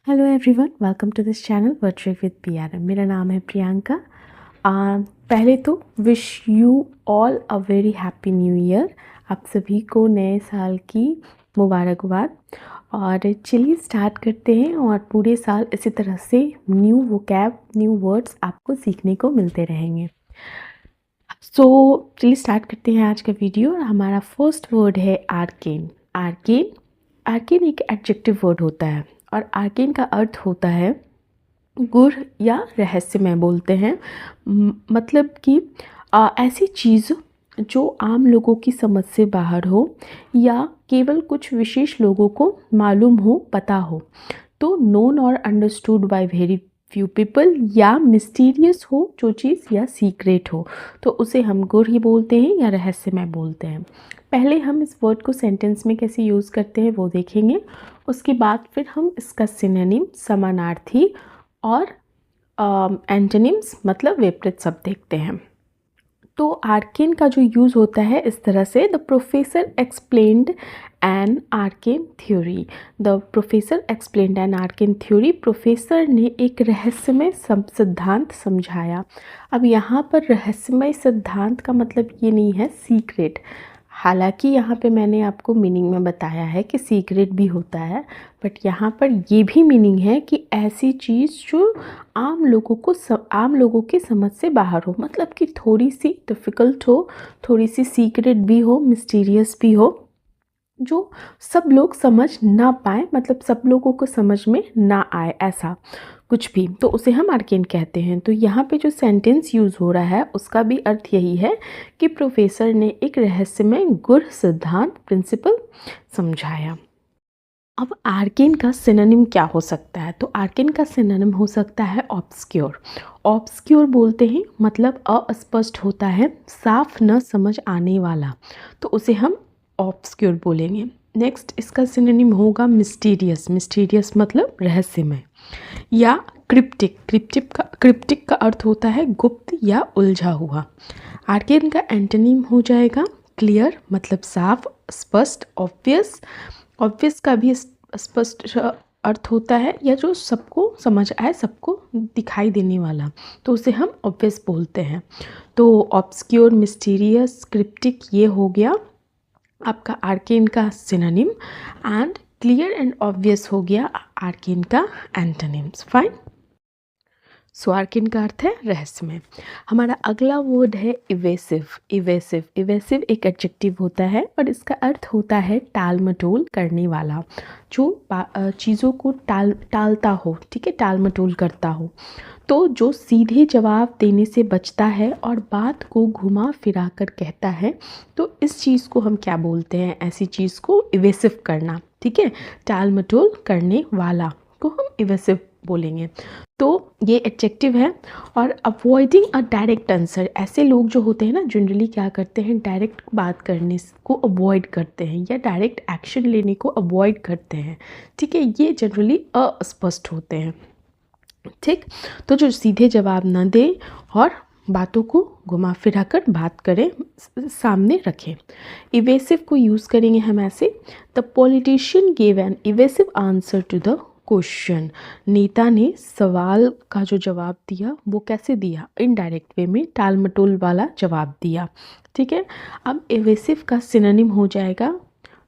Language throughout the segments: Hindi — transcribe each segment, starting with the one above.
Hello everyone, welcome to this channel word trick with PRM. मेरा नाम है प्रियंका। पहले तो wish you all a very happy new year. आप सभी को नए साल की मुबारकबाद। और चलिए स्टार्ट करते हैं और पूरे साल इसी तरह से न्यू वोकैब, न्यू वर्ड्स आपको सीखने को मिलते रहेंगे। सो चलिए स्टार्ट करते हैं आज का वीडियो। हमारा फर्स्ट वर्ड है आर्केन। आर्केन आर्केन एक एडजेक्टिव वर्ड होता है और आर्केन का अर्थ होता है गूढ़ या रहस्यमय बोलते हैं। मतलब कि ऐसी चीज़ जो आम लोगों की समझ से बाहर हो या केवल कुछ विशेष लोगों को मालूम हो, पता हो। तो नोन और understood by very few people, या मिस्टीरियस हो जो चीज़, या सीक्रेट हो, तो उसे हम गूढ़ ही बोलते हैं या रहस्यमय बोलते हैं। पहले हम इस वर्ड को सेंटेंस में कैसे यूज़ करते हैं वो देखेंगे। उसके बाद फिर हम इसका सिनोनिम, समानार्थी और एंटोनिम्स मतलब विपरीत शब्द देखते हैं। तो आर्केन का जो यूज़ होता है इस तरह से, the professor explained an arcane theory. The professor explained an arcane theory, professor ने एक रहस्यमय सिद्धांत समझाया। अब यहाँ पर रहस्यमय सिद्धांत का मतलब ये नहीं है सीक्रेट। हालांकि यहाँ पे मैंने आपको मीनिंग में बताया है कि सीक्रेट भी होता है, बट यहाँ पर ये भी मीनिंग है कि ऐसी चीज़ जो आम लोगों के समझ से बाहर हो, मतलब कि थोड़ी सी डिफ़िकल्ट हो, थोड़ी सी सीक्रेट भी हो, मिस्टीरियस भी हो, जो सब लोग समझ ना पाए, मतलब सब लोगों को समझ में ना आए, ऐसा कुछ भी, तो उसे हम आर्केन कहते हैं। तो यहाँ पे जो सेंटेंस यूज़ हो रहा है उसका भी अर्थ यही है कि प्रोफेसर ने एक रहस्यमय गूढ़ सिद्धांत, प्रिंसिपल समझाया। अब आर्केन का सिनोनिम क्या हो सकता है? तो आर्केन का सिनोनिम हो सकता है ऑब्सक्योर। ऑब्सक्योर बोलते हैं मतलब अस्पष्ट होता है, साफ न समझ आने वाला, तो उसे हम ऑब्सक्योर बोलेंगे। नेक्स्ट इसका सिनोनिम होगा मिस्टीरियस। मिस्टीरियस मतलब रहस्यमय। या क्रिप्टिक का अर्थ होता है गुप्त या उलझा हुआ। आर्केन का एंटोनिम हो जाएगा क्लियर, मतलब साफ, स्पष्ट, ऑब्वियस। ऑब्वियस का भी स्पष्ट अर्थ होता है या जो सबको समझ आए, सबको दिखाई देने वाला, तो उसे हम ऑब्वियस बोलते हैं। तो ऑब्सक्योर, मिस्टीरियस, क्रिप्टिक ये हो गया आपका आर्केन का synonym, and clear and obvious हो गया आर्केन का एंटोनिम्स। फाइन। सो आर्केन का अर्थ है रहस्यमय। हमारा अगला वर्ड है इवेसिव। इवेसिव एक एडजेक्टिव होता है और इसका अर्थ होता है टाल मटोल करने वाला, जो चीज़ों को टालता हो, ठीक है, टाल मटोल करता हो। तो जो सीधे जवाब देने से बचता है और बात को घुमा फिरा कर कहता है, तो इस चीज़ को हम क्या बोलते हैं? ऐसी चीज़ को इवेसिव करना, ठीक है, टाल मटोल करने वाला को हम इवेसिव बोलेंगे। तो ये एडजेक्टिव है। और अवॉइडिंग अ डायरेक्ट आंसर, ऐसे लोग जो होते हैं ना जनरली क्या करते हैं, डायरेक्ट बात करने को अवॉइड करते हैं या डायरेक्ट एक्शन लेने को अवॉइड करते हैं, ठीक है, ये जनरली अस्पष्ट होते हैं, ठीक। तो जो सीधे जवाब ना दे और बातों को घुमा फिरा कर बात करें, सामने रखें। इवेसिव को यूज़ करेंगे हम ऐसे, the politician gave an evasive answer to the question. नेता ने सवाल का जो जवाब दिया वो कैसे दिया? इनडायरेक्ट वे में, टाल मटोल वाला जवाब दिया, ठीक है। अब इवेसिव का सिनोनिम हो जाएगा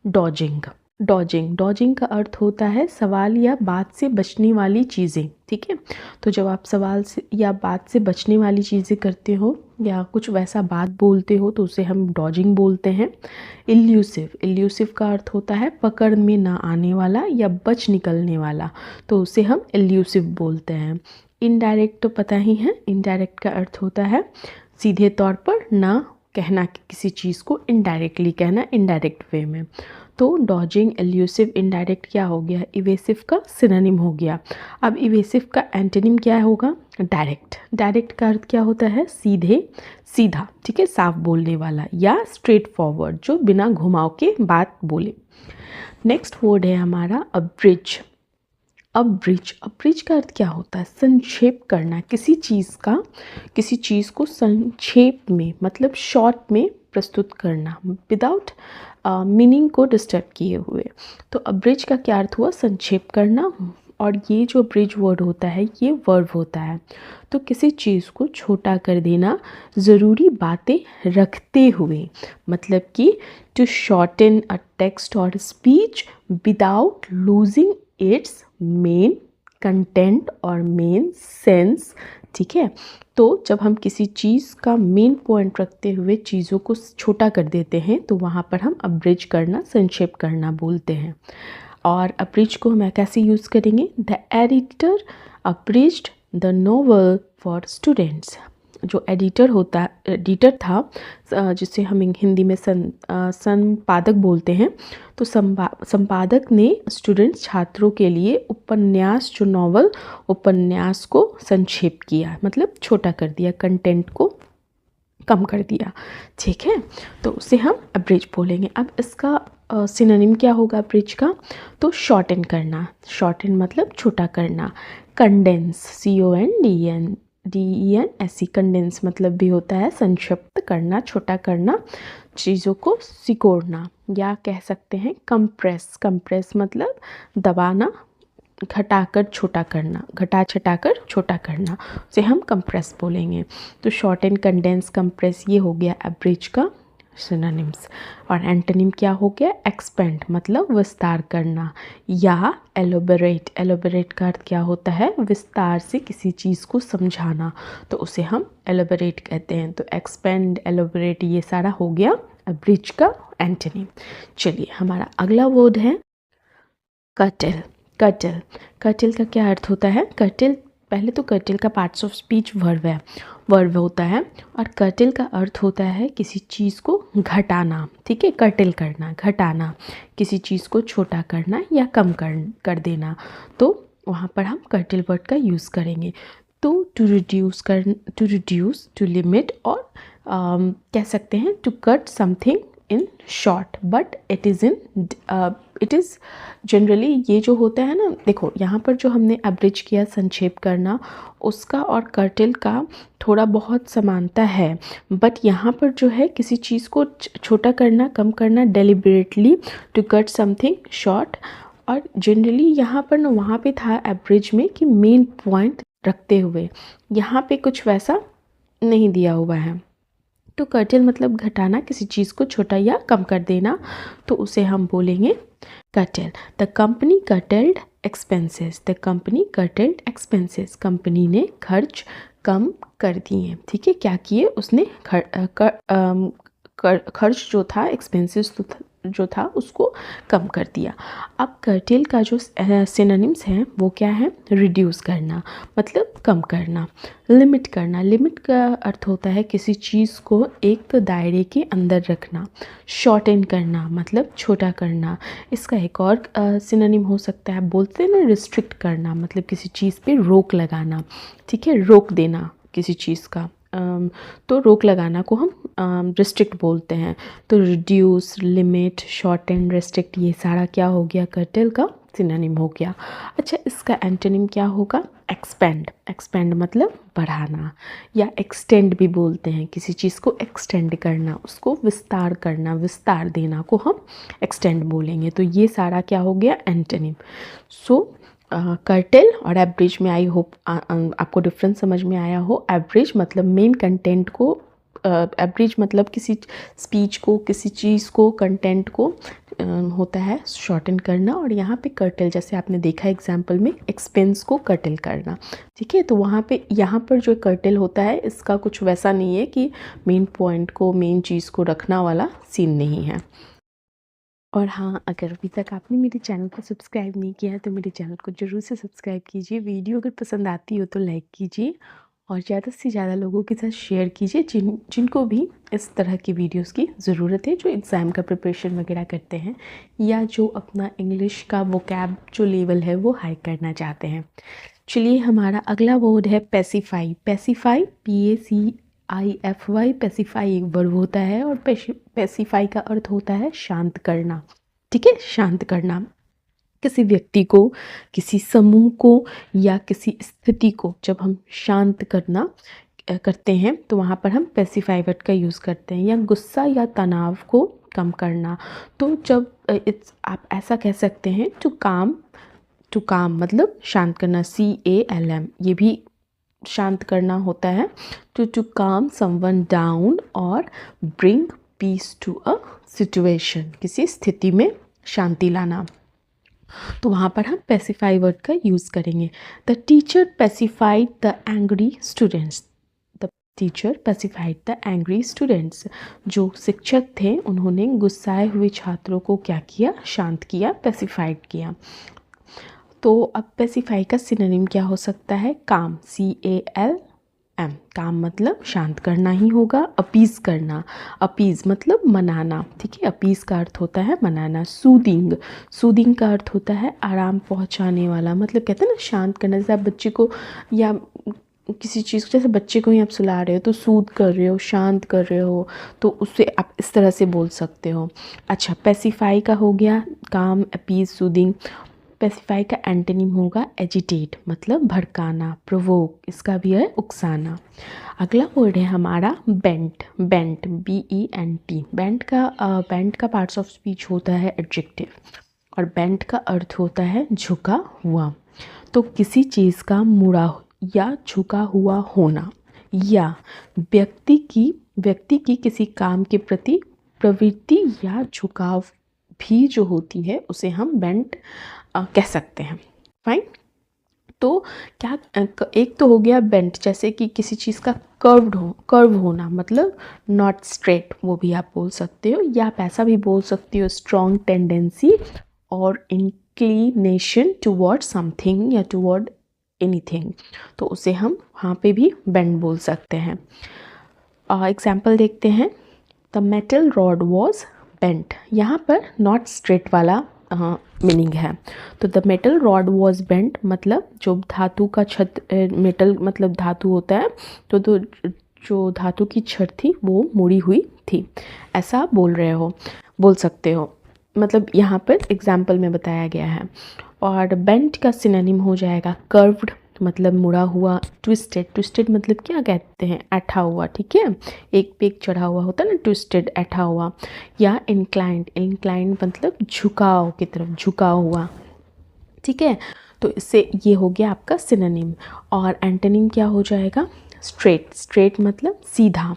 डॉजिंग। डॉजिंग का अर्थ होता है सवाल या बात से बचने वाली चीज़ें, ठीक है। तो जब आप सवाल से या बात से बचने वाली चीज़ें करते हो या कुछ वैसा बात बोलते हो तो उसे हम डॉजिंग बोलते हैं। इल्यूसिव का अर्थ होता है पकड़ में ना आने वाला या बच निकलने वाला, तो उसे हम इल्यूसिव बोलते हैं। इनडायरेक्ट तो पता ही है, इनडायरेक्ट का अर्थ होता है सीधे तौर पर ना कहना, किसी चीज़ को इनडायरेक्टली कहना, इनडायरेक्ट वे में। तो डॉजिंग, एल्यूसिव, इनडायरेक्ट क्या हो गया? इवेसिव का सिनोनिम हो गया। अब इवेसिव का एंटोनिम क्या होगा? डायरेक्ट। डायरेक्ट का अर्थ क्या होता है? सीधे, सीधा, ठीक है, साफ बोलने वाला, या स्ट्रेट फॉरवर्ड, जो बिना घुमाव के बात बोले। नेक्स्ट वर्ड है हमारा अब्रिज। अब्रिज का अर्थ क्या होता है? संक्षेप करना, किसी चीज़ को संक्षेप में, मतलब शॉर्ट में प्रस्तुत करना, विदाउट मीनिंग को डिस्टर्ब किए हुए। तो अब्रिज का क्या अर्थ हुआ? संक्षेप करना और ये जो ब्रिज वर्ड होता है ये वर्ब होता है। तो किसी चीज़ को छोटा कर देना ज़रूरी बातें रखते हुए, मतलब कि टू शॉर्टन अ टेक्स्ट और speech without losing its main content और मेन सेंस। ठीक है, तो जब हम किसी चीज़ का मेन पॉइंट रखते हुए चीज़ों को छोटा कर देते हैं तो वहाँ पर हम अब्रिज करना, संक्षेप करना बोलते हैं। और अब्रिज को हम कैसे यूज़ करेंगे? The editor abridged the novel for students. जो एडिटर था, जिसे हम हिंदी में संपादक बोलते हैं, तो संपादक ने स्टूडेंट्स, छात्रों के लिए उपन्यास, जो नॉवल उपन्यास को संक्षेप किया, मतलब छोटा कर दिया, कंटेंट को कम कर दिया। ठीक है, तो उसे हम अब्रिज बोलेंगे। अब इसका सिनोनिम क्या होगा अब्रिज का? तो शॉर्टन करना, शॉर्टन मतलब छोटा करना। कंडेंस, CONDENS, कंडेंस मतलब भी होता है संक्षिप्त करना, छोटा करना, चीज़ों को सिकोड़ना, या कह सकते हैं कंप्रेस। कंप्रेस मतलब दबाना, घटाकर छोटा करना, घटा छटाकर छोटा करना, उसे हम कंप्रेस बोलेंगे। तो शॉर्ट एंड कंडेंस, कंप्रेस, ये हो गया एब्रिज का सिनोनिम्स। और एंटोनिम क्या हो गया? एक्सपेंड मतलब विस्तार करना, या एलोबरेट। एलोबरेट का अर्थ क्या होता है? विस्तार से किसी चीज़ को समझाना, तो उसे हम एलोबरेट कहते हैं। तो एक्सपेंड, एलोबरेट, ये सारा हो गया एब्रिज का एंटोनिम। चलिए, हमारा अगला वर्ड है कर्टेल। कर्टेल, कर्टेल का क्या अर्थ होता है? कर्टेल, पहले तो कर्टेल का पार्ट्स ऑफ स्पीच वर्ब होता है, और कर्टेल का अर्थ होता है किसी चीज़ को घटाना। ठीक है, कर्टेल करना, घटाना, किसी चीज़ को छोटा करना या कम कर देना, तो वहाँ पर हम कर्टेल वर्ड का यूज़ करेंगे। तो टू रिड्यूस, टू लिमिट, और कह सकते हैं to cut something in short, but it is generally, ये जो होता है ना, देखो यहाँ पर जो हमने एब्रिज किया, संक्षेप करना, उसका और कर्टेल का थोड़ा बहुत समानता है, बट यहाँ पर जो है किसी चीज़ को छोटा करना, कम करना, deliberately to cut something short, और जनरली यहाँ पर ना, वहाँ पे था एब्रिज में कि मेन पॉइंट रखते हुए, यहाँ पे कुछ वैसा नहीं दिया हुआ है। तो कर्टेल मतलब घटाना, किसी चीज़ को छोटा या कम कर देना, तो उसे हम बोलेंगे cartel. The company curtailed expenses, the company curtailed expenses, company ने खर्च कम कर दिए। ठीक है, क्या किए? उसने खर्च जो था, एक्सपेंसेस जो था, उसको कम कर दिया। अब कर्टेल का जो सिनोनिम्स हैं वो क्या है? रिड्यूस करना मतलब कम करना, लिमिट करना, लिमिट का अर्थ होता है किसी चीज़ को एक तो दायरे के अंदर रखना, शॉर्टन करना मतलब छोटा करना। इसका एक और सिनोनिम हो सकता है, बोलते हैं ना, रिस्ट्रिक्ट करना, मतलब किसी चीज़ पे रोक लगाना। ठीक है, रोक देना किसी चीज़ का, तो रोक लगाना को हम रिस्ट्रिक्ट बोलते हैं। तो रिड्यूस, लिमिट, शॉर्टन, रिस्ट्रिक्ट, ये सारा क्या हो गया? कर्टेल का सिनोनिम हो गया। अच्छा, इसका एंटोनिम क्या होगा? एक्सपेंड। एक्सपेंड मतलब बढ़ाना, या एक्सटेंड भी बोलते हैं, किसी चीज़ को एक्सटेंड करना, उसको विस्तार करना, विस्तार देना को हम एक्सटेंड बोलेंगे। तो ये सारा क्या हो गया? एंटोनिम। सो कर्टेल और एब्रिज में, आई होप आपको डिफरेंस समझ में आया हो। एब्रिज मतलब मेन कंटेंट को, एब्रिज मतलब किसी स्पीच को, किसी चीज़ को, कंटेंट को होता है शॉर्टन करना, और यहाँ पे कर्टेल, जैसे आपने देखा एग्जाम्पल में, एक्सपेंस को कर्टेल करना। ठीक है, तो वहाँ पे, यहाँ पर जो कर्टेल होता है, इसका कुछ वैसा नहीं है कि मेन पॉइंट को, मेन चीज़ को रखना वाला सीन नहीं है। और हाँ, अगर अभी तक आपने मेरे चैनल को सब्सक्राइब नहीं किया है तो मेरे चैनल को ज़रूर से सब्सक्राइब कीजिए। वीडियो अगर पसंद आती हो तो लाइक कीजिए, और ज़्यादा से ज़्यादा लोगों के साथ शेयर कीजिए जिनको भी इस तरह की वीडियोस की ज़रूरत है, जो एग्ज़ाम का प्रिपरेशन वगैरह करते हैं, या जो अपना इंग्लिश का वोकैब जो लेवल है वो हाई करना चाहते हैं। चलिए, हमारा अगला वर्ड है पेसिफाई। पेसिफाई, PACIFY, पेसिफाई एक वर्ब होता है, और पेसिफाई का अर्थ होता है शांत करना। ठीक है, शांत करना, किसी व्यक्ति को, किसी समूह को, या किसी स्थिति को जब हम शांत करते हैं तो वहाँ पर हम पेसिफाई वर्ड का यूज़ करते हैं। या गुस्सा या तनाव को कम करना, तो जब आप ऐसा कह सकते हैं, टू काम टू काम मतलब शांत करना, CALM, ये भी शांत करना होता है। टू काम समवन डाउन और bring peace to a situation, किसी स्थिति में शांति लाना। तो वहाँ पर हम पेसिफाई वर्ड का यूज़ करेंगे। The teacher pacified the angry students. The teacher pacified the angry students. जो शिक्षक थे उन्होंने गुस्साए हुए छात्रों को क्या किया, शांत किया, पेसिफाइड किया। तो अब पेसिफाई का सिनोनिम क्या हो सकता है, काम, CALM। काम मतलब शांत करना ही होगा। अपीज़ करना, अपीज़ मतलब मनाना, ठीक है, अपीज़ का अर्थ होता है मनाना। सूदिंग, सूदिंग का अर्थ होता है आराम पहुंचाने वाला, मतलब कहते हैं ना शांत करना। जैसे आप बच्चे को या किसी चीज़ को, जैसे बच्चे को ही आप सुला रहे हो तो सूद कर रहे हो, शांत कर रहे हो, तो उससे आप इस तरह से बोल सकते हो। अच्छा, पेसिफाई का हो गया काम, अपीज़, सूदिंग। पेसिफाई का एंटोनिम होगा एजिटेट, मतलब भड़काना, प्रोवोक, इसका भी है उकसाना। अगला वर्ड है हमारा बेंट, बेंट, BENT। बेंट का पार्ट्स ऑफ स्पीच होता है एडजेक्टिव, और बेंट का अर्थ होता है झुका हुआ। तो किसी चीज़ का मुड़ा या झुका हुआ होना, या व्यक्ति की किसी काम के प्रति प्रवृत्ति या झुकाव भी जो होती है उसे हम बेंट कह सकते हैं। फाइन। तो क्या, एक तो हो गया बेंट, जैसे कि किसी चीज़ का कर्व होना, मतलब नॉट स्ट्रेट, वो भी आप बोल सकते हो, या आप ऐसा भी बोल सकते हो स्ट्रॉन्ग टेंडेंसी और इंक्लिनेशन टुवर्ड समथिंग या टुवर्ड एनीथिंग, तो उसे हम वहाँ पे भी बेंड बोल सकते हैं। एग्जाम्पल देखते हैं। The metal rod was bent, यहाँ पर नॉट स्ट्रेट वाला मीनिंग है। तो the metal rod was bent मतलब जो धातु का छत, मेटल मतलब धातु होता है, तो जो धातु की छत थी वो मुड़ी हुई थी, ऐसा बोल सकते हो, मतलब यहाँ पर एग्जाम्पल में बताया गया है। और बेंट का सिनोनिम हो जाएगा कर्व्ड, मतलब मुड़ा हुआ। ट्विस्टेड, ट्विस्टेड मतलब क्या कहते हैं, ऐठा हुआ, ठीक है, एक पे एक चढ़ा हुआ होता है ना, ट्विस्टेड, ऐठा हुआ। या इंक्लाइंड, इंक्लाइंड मतलब झुकाव की तरफ, झुका हुआ, ठीक है। तो इससे ये हो गया आपका सिनोनिम। और एंटोनिम क्या हो जाएगा, स्ट्रेट, स्ट्रेट मतलब सीधा,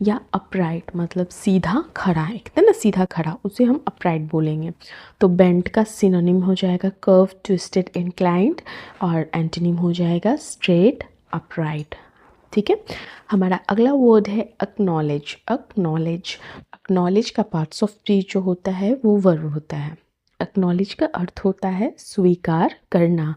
या अपराइट मतलब सीधा खड़ा है, कहते हैं ना सीधा खड़ा, उसे हम अपराइट बोलेंगे। तो बेंट का सिनोनिम हो जाएगा कर्व, ट्विस्टेड, इंक्लाइंड, और एंटोनिम हो जाएगा स्ट्रेट, अपराइट, ठीक है। हमारा अगला वर्ड है एक्नॉलेज, एक्नॉलेज। एक्नॉलेज का पार्ट्स ऑफ स्पीच जो होता है वो वर्ब होता है। एक्नॉलेज का अर्थ होता है स्वीकार करना।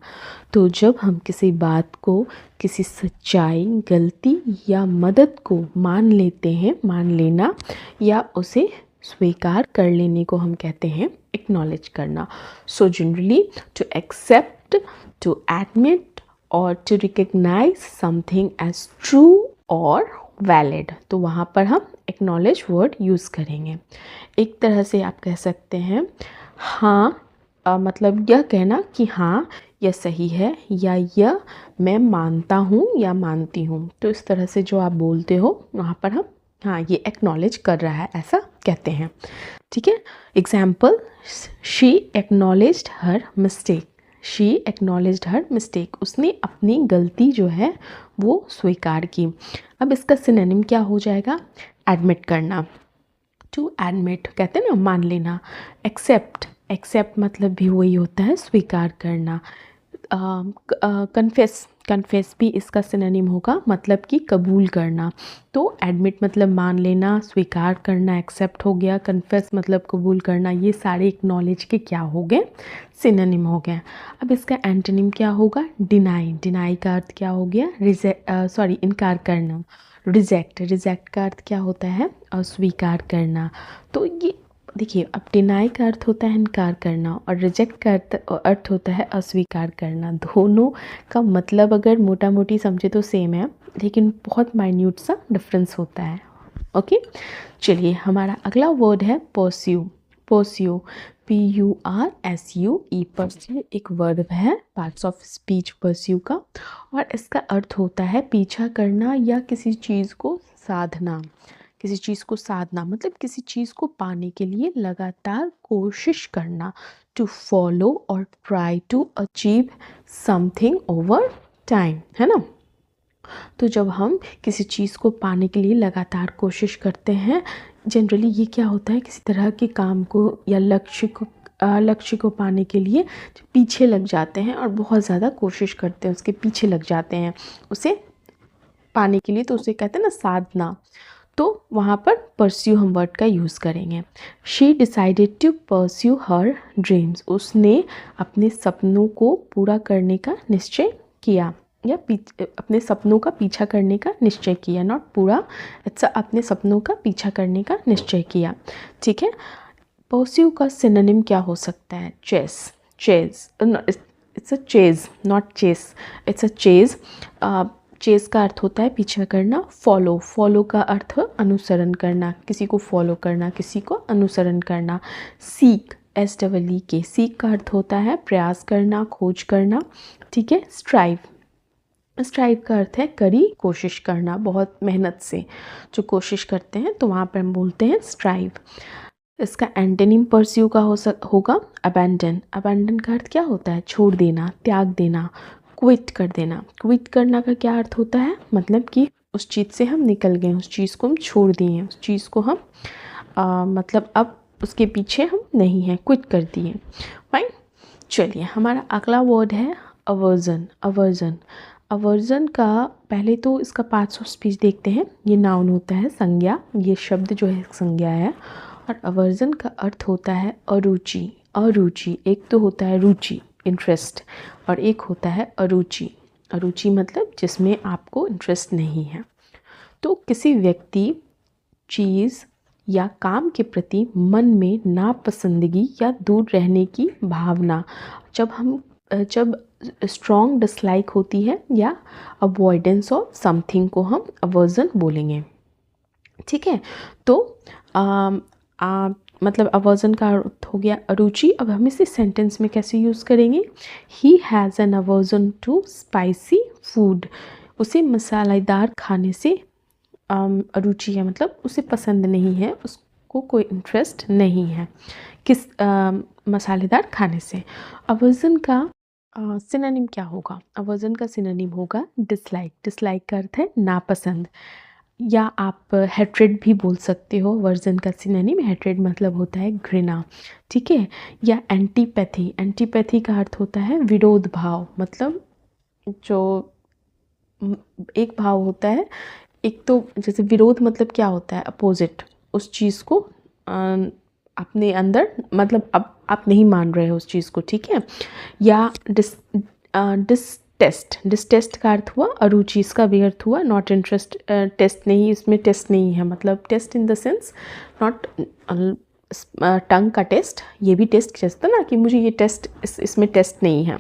तो जब हम किसी बात को, किसी सच्चाई, गलती या मदद को मान लेते हैं, मान लेना या उसे स्वीकार कर लेने को हम कहते हैं एक्नॉलेज करना। So generally to accept, to admit और to recognise something as true और वैलिड, तो वहाँ पर हम एक्नॉलेज वर्ड यूज़ करेंगे। एक तरह से आप कह सकते हैं हाँ, मतलब यह कहना कि हाँ यह सही है, या यह मैं मानता हूँ या मानती हूँ, तो इस तरह से जो आप बोलते हो वहाँ पर हम हाँ ये एक्नॉलेज कर रहा है ऐसा कहते हैं, ठीक है। Example, she acknowledged her mistake, she acknowledged her mistake, उसने अपनी गलती जो है वो स्वीकार की। अब इसका सिनोनिम क्या हो जाएगा, एडमिट करना, टू एडमिट कहते हैं ना मान लेना। एक्सेप्ट, एक्सेप्ट मतलब भी वही होता है स्वीकार करना। कन्फेस, कन्फेस भी इसका सिनोनिम होगा, मतलब कि कबूल करना। तो एडमिट मतलब मान लेना, स्वीकार करना एक्सेप्ट हो गया, कन्फेस मतलब कबूल करना, ये सारे एक्नॉलेज के क्या हो गए, सिनोनिम हो गए। अब इसका एंटोनिम क्या होगा, डिनाई, डिनाई का अर्थ क्या हो गया, इनकार करना। रिजेक्ट, रिजेक्ट का अर्थ क्या होता है, अस्वीकार करना। तो ये देखिए, अब डिनाई का अर्थ होता है इनकार करना, और रिजेक्ट का अर्थ होता है अस्वीकार करना। दोनों का मतलब अगर मोटा मोटी समझे तो सेम है, लेकिन बहुत माइन्यूट सा डिफरेंस होता है। ओके, चलिए हमारा अगला वर्ड है परस्यू, परस्यू, PURSUE, परस्यू एक वर्ब है, पार्ट्स ऑफ स्पीच परस्यू का, और इसका अर्थ होता है पीछा करना या किसी चीज़ को साधना, किसी चीज़ को साधना मतलब किसी चीज़ को पाने के लिए लगातार कोशिश करना। टू फॉलो और try to achieve something over time, है ना। तो जब हम किसी चीज़ को पाने के लिए लगातार कोशिश करते हैं, जनरली ये क्या होता है, किसी तरह के काम को या लक्ष्य को पाने के लिए पीछे लग जाते हैं और बहुत ज़्यादा कोशिश करते हैं, उसके पीछे लग जाते हैं उसे पाने के लिए, तो उसे कहते हैं ना साधना। तो वहाँ पर परस्यू हम वर्ड का यूज़ करेंगे। She decided to pursue her dreams, उसने अपने सपनों को पूरा करने का निश्चय किया, या अपने सपनों का पीछा करने का निश्चय किया, नॉट पूरा, इट्स अपने सपनों का पीछा करने का निश्चय किया, ठीक है। परस्यू का सिनोनिम क्या हो सकता है? Chase, it's a chase, not chess, it's a chase. Chase का अर्थ होता है पीछा करना। फॉलो का अर्थ अनुसरण करना, किसी को फॉलो करना, किसी को अनुसरण करना। सीक, SEEK, सीक का अर्थ होता है प्रयास करना, खोज करना, ठीक है। स्ट्राइव का अर्थ है कड़ी कोशिश करना, बहुत मेहनत से जो कोशिश करते हैं, तो वहाँ पर हम बोलते हैं स्ट्राइव। इसका एंटोनिम परस्यू का होगा अबैंडन का अर्थ क्या होता है? छोड़ देना, त्याग देना, क्विट कर देना। क्विट करना का क्या अर्थ होता है? मतलब कि उस चीज़ से हम निकल गए, उस चीज़ को हम छोड़ दिए हैं, उस चीज़ को हम मतलब अब उसके पीछे हम नहीं हैं, क्विट कर दिए। फाइन, चलिए हमारा अगला वर्ड है अवर्जन का पहले तो इसका पार्ट्स ऑफ स्पीच देखते हैं। ये नाउन होता है, संज्ञा, ये शब्द जो है संज्ञा है। और अवर्जन का अर्थ होता है अरुचि। एक तो होता है रुचि, इंटरेस्ट, और एक होता है अरुचि मतलब जिसमें आपको इंटरेस्ट नहीं है। तो किसी व्यक्ति, चीज़ या काम के प्रति मन में नापसंदगी या दूर रहने की भावना, जब स्ट्रॉन्ग डिसलाइक होती है या अवॉइडेंस ऑफ समथिंग को हम अवर्जन बोलेंगे, ठीक है। तो मतलब अवर्जन का अर्थ हो गया अरुचि। अब हम इसे सेंटेंस में कैसे यूज़ करेंगे? He has an aversion to spicy food, उसे मसालेदार खाने से अरुचि है, मतलब उसे पसंद नहीं है, उसको कोई इंटरेस्ट नहीं है किस मसालेदार खाने से। अवर्जन का सिनोनिम क्या होगा? अवर्जन का सिनोनिम होगा डिसलाइक का अर्थ है नापसंद, या आप हेट्रेड भी बोल सकते हो। वर्जन का सिनोनिम हेट्रेड मतलब होता है घृणा, ठीक है। या एंटीपैथी का अर्थ होता है विरोध भाव, मतलब जो एक भाव होता है, एक तो जैसे विरोध मतलब क्या होता है? अपोजिट, उस चीज़ को अपने अंदर, मतलब अब आप नहीं मान रहे हो उस चीज़ को, ठीक है। या डिसटेस्ट का अर्थ हुआ अरुचि, इसका भी अर्थ हुआ नॉट इंटरेस्ट, टेस्ट नहीं, इसमें टेस्ट नहीं है, मतलब taste in the sense not tongue का टेस्ट, ये भी टेस्ट जैसा ना कि मुझे ये टेस्ट, इसमें टेस्ट नहीं है।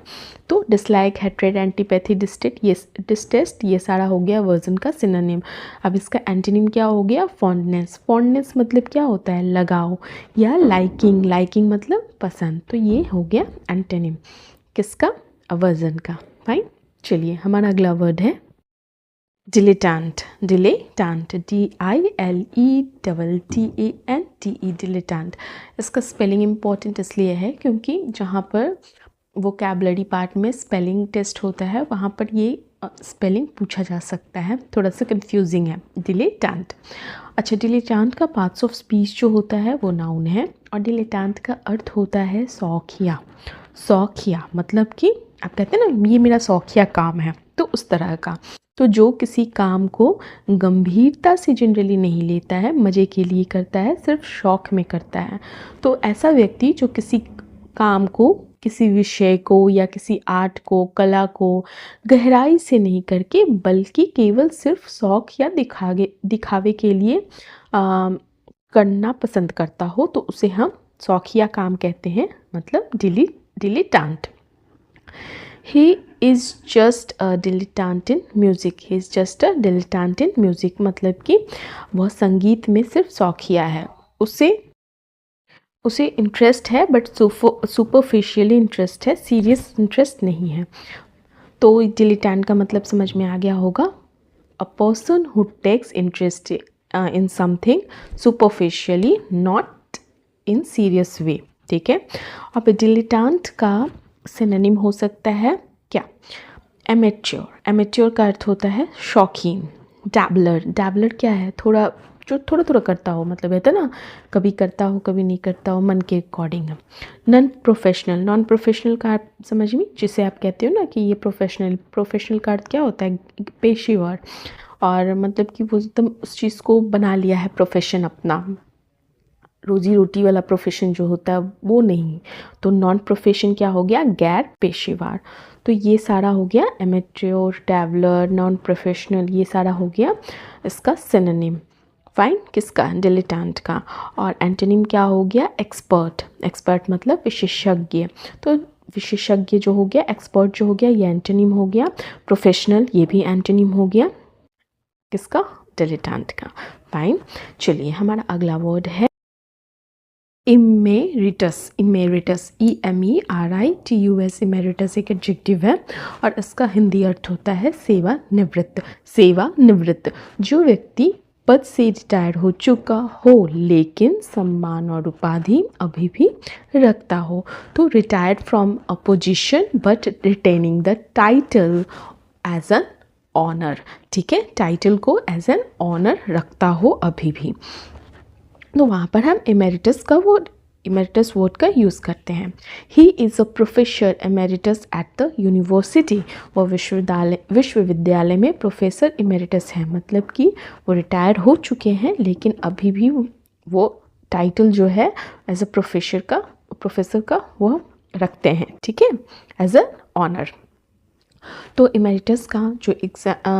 तो डिसलाइक, हेट्रेड, एंटीपैथी, डिसटेस्ट, ये सारा हो गया वर्जन का सिनोनिम। अब इसका एंटोनिम क्या हो गया? फॉन्डनेस मतलब क्या होता है? लगाव, या लाइकिंग मतलब पसंद। तो ये हो गया एंटोनिम किसका? अवर्जन का। फाइन, चलिए हमारा अगला वर्ड है डिलेटेंट, DILETTANTE, डिलेटेंट। इसका स्पेलिंग इम्पॉर्टेंट इसलिए है क्योंकि जहाँ पर वोकैबुलरी पार्ट में स्पेलिंग टेस्ट होता है, वहाँ पर ये स्पेलिंग पूछा जा सकता है, थोड़ा सा कंफ्यूजिंग है। डिलेटेंट, अच्छा, डिलेटेंट का पार्ट्स ऑफ स्पीच जो होता है वो नाउन है, और डिलेटेंट का अर्थ होता है शौकिया मतलब कि आप कहते हैं ना ये मेरा शौकिया काम है, तो उस तरह का। तो जो किसी काम को गंभीरता से जनरली नहीं लेता है, मज़े के लिए करता है, सिर्फ शौक में करता है, तो ऐसा व्यक्ति जो किसी काम को, किसी विषय को या किसी आर्ट को, कला को गहराई से नहीं करके बल्कि केवल सिर्फ शौक या दिखावे के लिए करना पसंद करता हो, तो उसे हम शौकिया काम कहते हैं, मतलब dilettante. He is just a dilettante in music. He is just a dilettante in music, मतलब कि वह संगीत में सिर्फ शौकिया है, उसे इंटरेस्ट है बट सुपरफिशियली इंटरेस्ट है, सीरियस इंटरेस्ट नहीं है। तो डिलेटेंट का मतलब समझ में आ गया होगा, a person who takes interest in something superficially, not in serious way, ठीक है। अब डिलेटेंट का सिनोनिम हो सकता है क्या? एमेच्योर। एमेच्योर का अर्थ होता है शौकीन। डैबलर। डैबलर क्या है? थोड़ा, जो थोड़ा थोड़ा करता हो, मतलब रहता है ना, कभी करता हो कभी नहीं करता हो, मन के according. Non professional. Non professional का अर्थ समझ में, जिसे आप कहते हो ना कि ये प्रोफेशनल। प्रोफेशनल का अर्थ क्या होता है? पेशेवर, और मतलब कि वो एकदम उस चीज़ को बना लिया है प्रोफेशन अपना, रोजी रोटी वाला प्रोफेशन जो होता है वो नहीं। तो नॉन प्रोफेशन क्या हो गया? गैर पेशेवर। तो ये सारा हो गया एमेच्योर, ट्रैवलर, नॉन प्रोफेशनल, ये सारा हो गया इसका सिनोनिम। फाइन, किसका? डिलेटेंट का। और एंटोनिम क्या हो गया? एक्सपर्ट। एक्सपर्ट मतलब विशेषज्ञ। तो विशेषज्ञ जो हो गया, एक्सपर्ट जो हो गया, ये एंटोनिम हो गया। प्रोफेशनल, ये भी एंटोनिम हो गया किसका? डिलेटेंट का। फाइन, चलिए हमारा अगला वर्ड है इमेरिटस। Emeritus, EMERITUS। इमेरिटस एक एडजेक्टिव है और इसका हिंदी अर्थ होता है सेवानिवृत्त। सेवानिवृत्त, जो व्यक्ति पद से रिटायर हो चुका हो लेकिन सम्मान और उपाधि अभी भी रखता हो। तो retired from a position but retaining the title as an honour. ठीक है, टाइटल को एज एन ऑनर रखता हो अभी भी, तो वहाँ पर हम इमेरिटस वर्ड का यूज़ करते हैं। He is a professor emeritus at the university. वो विश्वविद्यालय में प्रोफेसर इमेरिटस है, मतलब कि वो रिटायर हो चुके हैं लेकिन अभी भी वो टाइटल जो है एज अ प्रोफेसर का वो रखते हैं। ठीक है, एज अ ऑनर। तो इमेरिटस का जो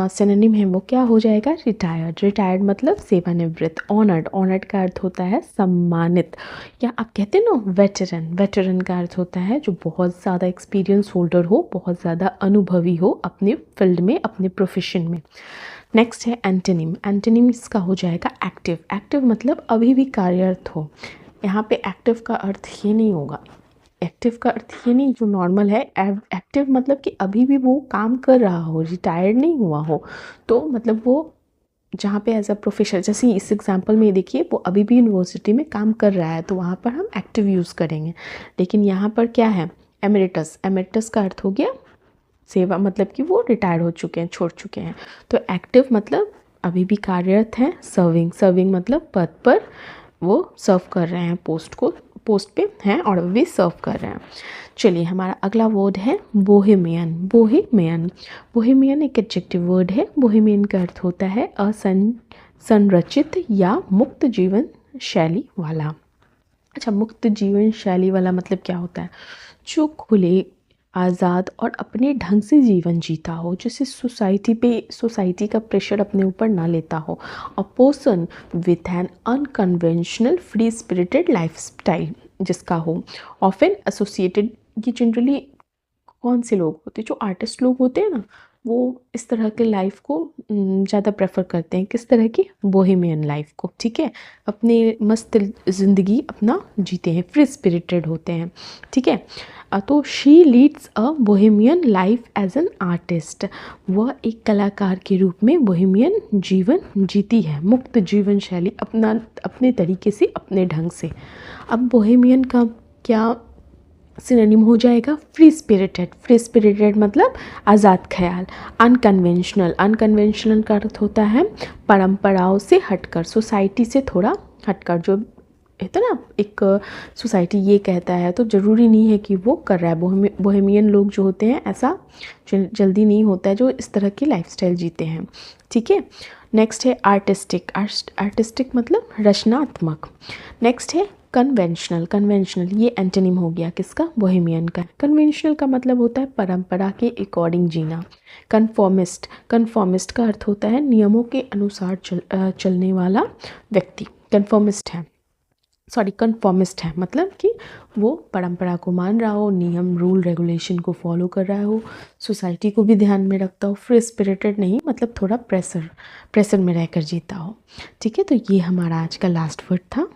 सिनोनिम है वो क्या हो जाएगा? रिटायर्ड। रिटायर्ड मतलब सेवानिवृत्त। ऑनर्ड। ऑनर्ड का अर्थ होता है सम्मानित, या आप कहते हैं ना वेटरन। वेटरन का अर्थ होता है जो बहुत ज़्यादा एक्सपीरियंस होल्डर हो, बहुत ज़्यादा अनुभवी हो अपने फील्ड में, अपने प्रोफेशन में। नेक्स्ट है एंटोनिम। एंटोनिम इसका हो जाएगा एक्टिव। एक्टिव मतलब अभी भी कार्यरत हो। यहाँ पे एक्टिव का अर्थ ये नहीं होगा, एक्टिव का अर्थ ये नहीं जो नॉर्मल है। एक्टिव मतलब कि अभी भी वो काम कर रहा हो, रिटायर्ड नहीं हुआ हो। तो मतलब वो जहाँ पे एज अ प्रोफेसर, जैसे इस एग्जांपल में देखिए वो अभी भी यूनिवर्सिटी में काम कर रहा है, तो वहाँ पर हम एक्टिव यूज़ करेंगे। लेकिन यहाँ पर क्या है? एमेरिटस। एमेरिटस का अर्थ हो गया सेवा, मतलब कि वो रिटायर हो चुके हैं, छोड़ चुके हैं। तो एक्टिव मतलब अभी भी कार्यरत हैं। सर्विंग। सर्विंग मतलब पद पर वो सर्व कर रहे हैं, पोस्ट पे हैं और भी सर्व कर रहे हैं। चलिए हमारा अगला वर्ड है बोहेमियन। बोहेमियन। बोहेमियन एक एडजेक्टिव वर्ड है। बोहेमियन का अर्थ होता है संरचित या मुक्त जीवन शैली वाला। अच्छा, मुक्त जीवन शैली वाला मतलब क्या होता है? जो खुले, आज़ाद और अपने ढंग से जीवन जीता हो, जैसे सोसाइटी का प्रेशर अपने ऊपर ना लेता हो। A person with an unconventional free spirited life style जिसका हो। ऑफन एसोसिएटेड, ये जनरली कौन से लोग होते हैं? जो आर्टिस्ट लोग होते हैं ना, वो इस तरह के लाइफ को ज़्यादा प्रेफर करते हैं। किस तरह की? बोहेमियन लाइफ को। ठीक है, अपने मस्त ज़िंदगी अपना जीते हैं, फ्री स्पिरिटेड होते हैं। ठीक है, तो she leads a bohemian life as an artist. वह एक कलाकार के रूप में बोहेमियन जीवन जीती है, मुक्त जीवन शैली अपने तरीके से, अपने ढंग से। अब बोहेमियन का क्या सिनोनिम हो जाएगा? Free spirited. फ्री स्पिरिटेड मतलब आज़ाद ख्याल। अनकन्वेंशनल। अनकन्वेंशनल का अर्थ होता है परंपराओं से हटकर, सोसाइटी से थोड़ा हटकर। जो होता है ना, एक सोसाइटी ये कहता है तो ज़रूरी नहीं है कि वो कर रहा है। बोहेमियन लोग जो होते हैं ऐसा जल्दी नहीं होता है, जो इस तरह की लाइफस्टाइल जीते हैं। ठीक है, नेक्स्ट है आर्टिस्टिक। आर्टिस्टिक मतलब रचनात्मक। नेक्स्ट है कन्वेंशनल। कन्वेंशनल ये एंटोनिम हो गया किसका? बोहेमियन का। कन्वेंशनल का मतलब होता है परंपरा के अकॉर्डिंग जीना। कन्फॉर्मिस्ट। कन्फॉर्मिस्ट का अर्थ होता है नियमों के अनुसार चलने वाला व्यक्ति। कन्फॉर्मिस्ट है मतलब कि वो परंपरा को मान रहा हो, नियम रूल रेगुलेशन को फॉलो कर रहा हो, सोसाइटी को भी ध्यान में रखता हो। फ्री स्पिरिटेड नहीं मतलब थोड़ा प्रेशर में रहकर जीता हो। ठीक है, तो ये हमारा आज का लास्ट वर्ड था।